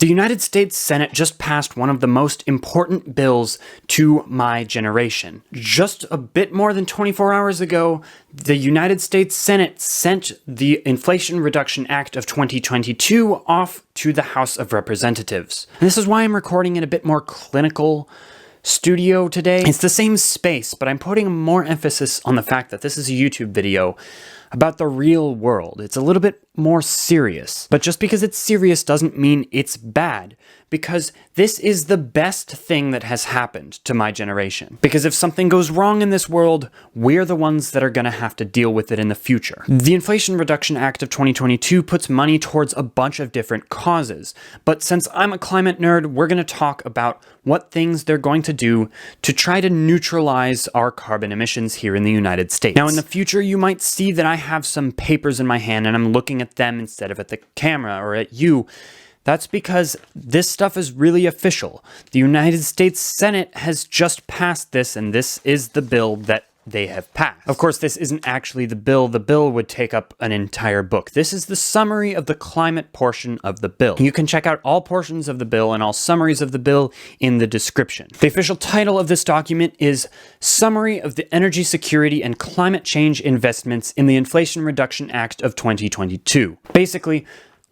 The United States Senate just passed one of the most important bills to my generation. Just a bit more than 24 hours ago, the United States Senate sent the Inflation Reduction Act of 2022 off to the House of Representatives. And this is why I'm recording in a bit more clinical studio today. It's the same space, but I'm putting more emphasis on the fact that this is a YouTube video about the real world. It's a little bit more serious. But just because it's serious doesn't mean it's bad, because this is the best thing that has happened to my generation. Because if something goes wrong in this world, we're the ones that are gonna have to deal with it in the future. The Inflation Reduction Act of 2022 puts money towards a bunch of different causes, but since I'm a climate nerd, we're gonna talk about what things they're going to do to try to neutralize our carbon emissions here in the United States. Now, in the future, you might see that I have some papers in my hand and I'm looking at them instead of at the camera or at you. That's because this stuff is really official. The United States Senate has just passed this, and this is the bill that they have passed. Of course, this isn't actually the bill. The bill would take up an entire book. This is the summary of the climate portion of the bill. You can check out all portions of the bill and all summaries of the bill in the description. The official title of this document is Summary of the Energy Security and Climate Change Investments in the Inflation Reduction Act of 2022. Basically,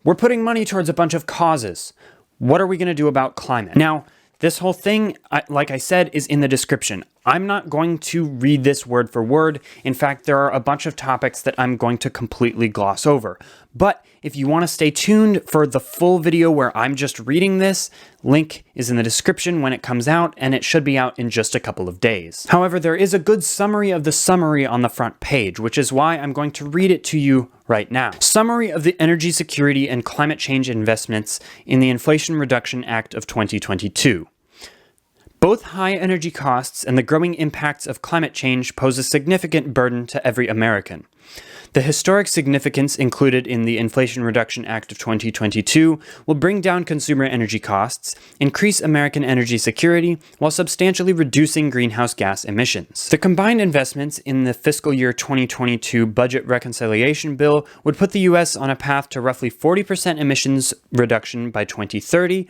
we're putting money towards a bunch of causes. What are we going to do about climate? Now, this whole thing, like I said, is in the description. I'm not going to read this word for word. In fact, there are a bunch of topics that I'm going to completely gloss over. But if you want to stay tuned for the full video where I'm just reading this, link is in the description when it comes out, and it should be out in just a couple of days. However, there is a good summary of the summary on the front page, which is why I'm going to read it to you right now. Summary of the Energy Security and Climate Change Investments in the Inflation Reduction Act of 2022. Both high energy costs and the growing impacts of climate change pose a significant burden to every American. The historic significance included in the Inflation Reduction Act of 2022 will bring down consumer energy costs, increase American energy security, while substantially reducing greenhouse gas emissions. The combined investments in the fiscal year 2022 budget reconciliation bill would put the U.S. on a path to roughly 40% emissions reduction by 2030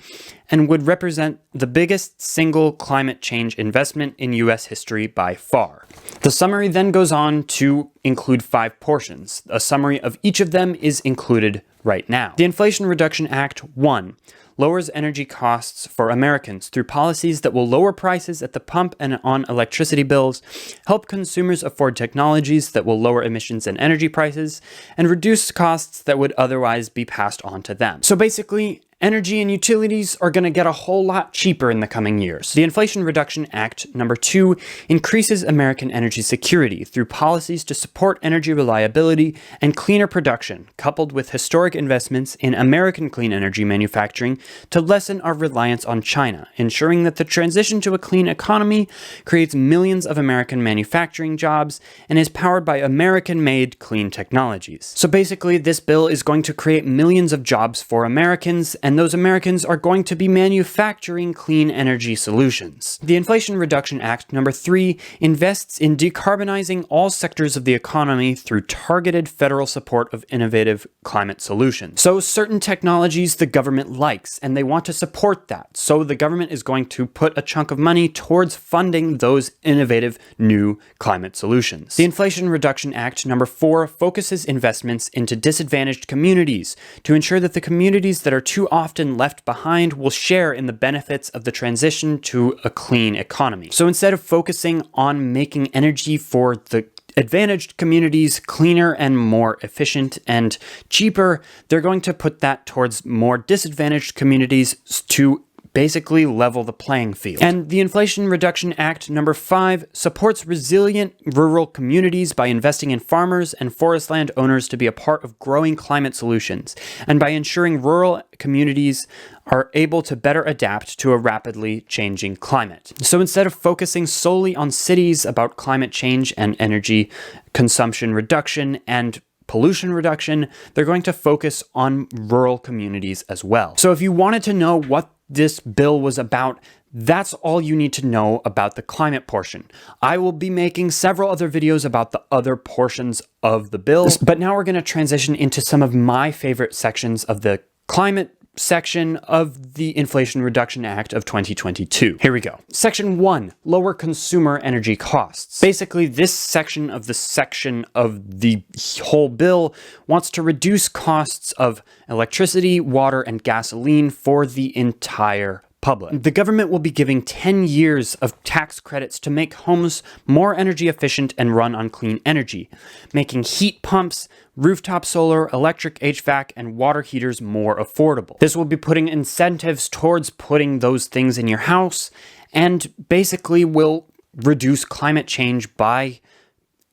and would represent the biggest single climate change investment in U.S. history by far. The summary then goes on to include 5 portions. A summary of each of them is included right now. The Inflation Reduction Act 1 lowers energy costs for Americans through policies that will lower prices at the pump and on electricity bills, help consumers afford technologies that will lower emissions and energy prices, and reduce costs that would otherwise be passed on to them. So basically, energy and utilities are going to get a whole lot cheaper in the coming years. The Inflation Reduction Act number 2 increases American energy security through policies to support energy reliability and cleaner production, coupled with historic investments in American clean energy manufacturing to lessen our reliance on China, ensuring that the transition to a clean economy creates millions of American manufacturing jobs and is powered by American-made clean technologies. So basically, this bill is going to create millions of jobs for Americans, and those Americans are going to be manufacturing clean energy solutions. The Inflation Reduction Act number 3 invests in decarbonizing all sectors of the economy through targeted federal support of innovative climate solutions. So certain technologies the government likes, and they want to support that. So the government is going to put a chunk of money towards funding those innovative new climate solutions. The Inflation Reduction Act number 4 focuses investments into disadvantaged communities to ensure that the communities that are too often left behind will share in the benefits of the transition to a clean economy. So instead of focusing on making energy for the advantaged communities cleaner and more efficient and cheaper, they're going to put that towards more disadvantaged communities to basically level the playing field. And the Inflation Reduction Act number 5 supports resilient rural communities by investing in farmers and forest land owners to be a part of growing climate solutions, and by ensuring rural communities are able to better adapt to a rapidly changing climate. So instead of focusing solely on cities about climate change and energy consumption reduction and pollution reduction, they're going to focus on rural communities as well. So if you wanted to know what this bill was about, that's all you need to know about the climate portion. I will be making several other videos about the other portions of the bill, but now we're going to transition into some of my favorite sections of the climate section of the Inflation Reduction Act of 2022. Here we go. Section 1, lower consumer energy costs. Basically, this section of the whole bill wants to reduce costs of electricity, water, and gasoline for the entire public. The government will be giving 10 years of tax credits to make homes more energy efficient and run on clean energy, making heat pumps, rooftop solar, electric HVAC, and water heaters more affordable. This will be putting incentives towards putting those things in your house and basically will reduce climate change by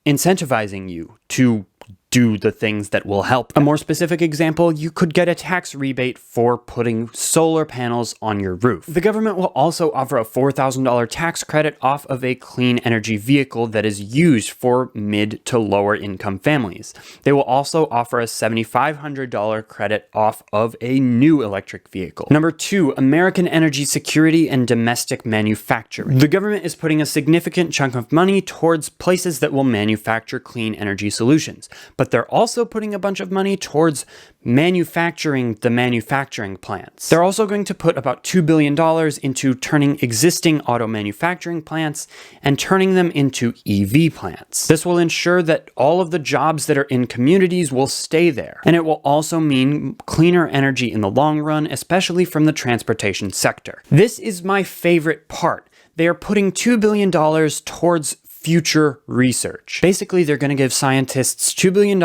incentivizing you to do the things that will help. A more specific example, you could get a tax rebate for putting solar panels on your roof. The government will also offer a $4,000 tax credit off of a clean energy vehicle that is used for mid to lower income families. They will also offer a $7,500 credit off of a new electric vehicle. Number 2, American energy security and domestic manufacturing. The government is putting a significant chunk of money towards places that will manufacture clean energy solutions, but they're also putting a bunch of money towards manufacturing the manufacturing plants. They're also going to put about $2 billion into turning existing auto manufacturing plants and turning them into EV plants. This will ensure that all of the jobs that are in communities will stay there. And it will also mean cleaner energy in the long run, especially from the transportation sector. This is my favorite part. They are putting $2 billion towards future research. Basically, they're going to give scientists $2 billion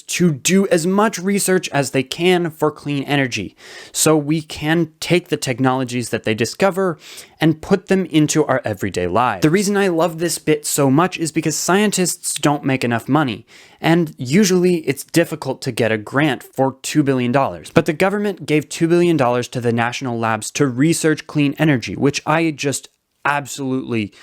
to do as much research as they can for clean energy, so we can take the technologies that they discover and put them into our everyday lives. The reason I love this bit so much is because scientists don't make enough money, and usually it's difficult to get a grant for $2 billion. But the government gave $2 billion to the national labs to research clean energy, which I just absolutely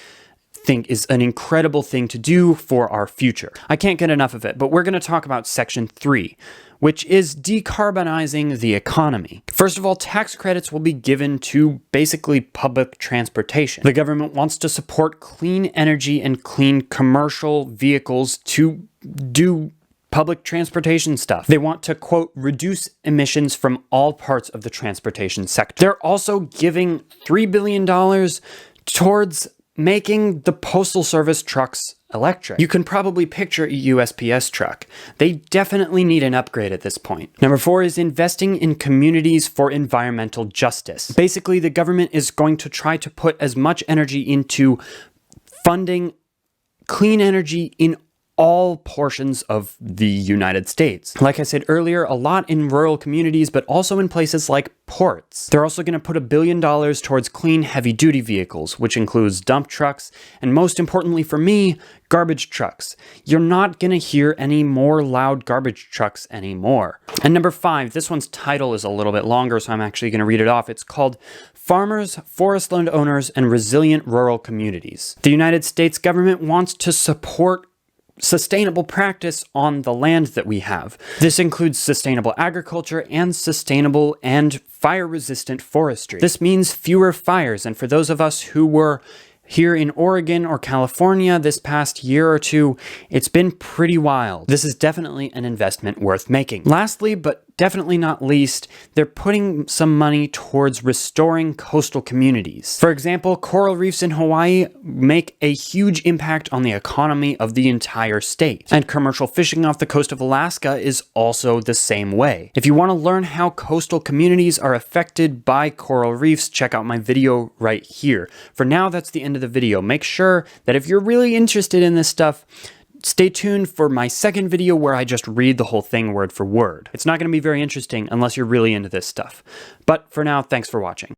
think is an incredible thing to do for our future. I can't get enough of it, but we're going to talk about Section 3, which is decarbonizing the economy. First of all, tax credits will be given to basically public transportation. The government wants to support clean energy and clean commercial vehicles to do public transportation stuff. They want to, quote, reduce emissions from all parts of the transportation sector. They're also giving $3 billion towards making the Postal Service trucks electric. You can probably picture a USPS truck. They definitely need an upgrade at this point. Number 4 is investing in communities for environmental justice. Basically, the government is going to try to put as much energy into funding clean energy in all portions of the United States. Like I said earlier, a lot in rural communities, but also in places like ports. They're also going to put $1 billion towards clean heavy-duty vehicles, which includes dump trucks, and most importantly for me, garbage trucks. You're not going to hear any more loud garbage trucks anymore. And number 5, this one's title is a little bit longer, so I'm actually going to read it off. It's called Farmers, Forest Land Owners, and Resilient Rural Communities. The United States government wants to support sustainable practice on the land that we have. This includes sustainable agriculture and sustainable and fire-resistant forestry. This means fewer fires, and for those of us who were here in Oregon or California this past year or two, it's been pretty wild. This is definitely an investment worth making. Lastly, but definitely not least, they're putting some money towards restoring coastal communities. For example, coral reefs in Hawaii make a huge impact on the economy of the entire state. And commercial fishing off the coast of Alaska is also the same way. If you want to learn how coastal communities are affected by coral reefs, check out my video right here. For now, that's the end of the video. Make sure that if you're really interested in this stuff, stay tuned for my second video where I just read the whole thing word for word. It's not going to be very interesting unless you're really into this stuff. But for now, thanks for watching.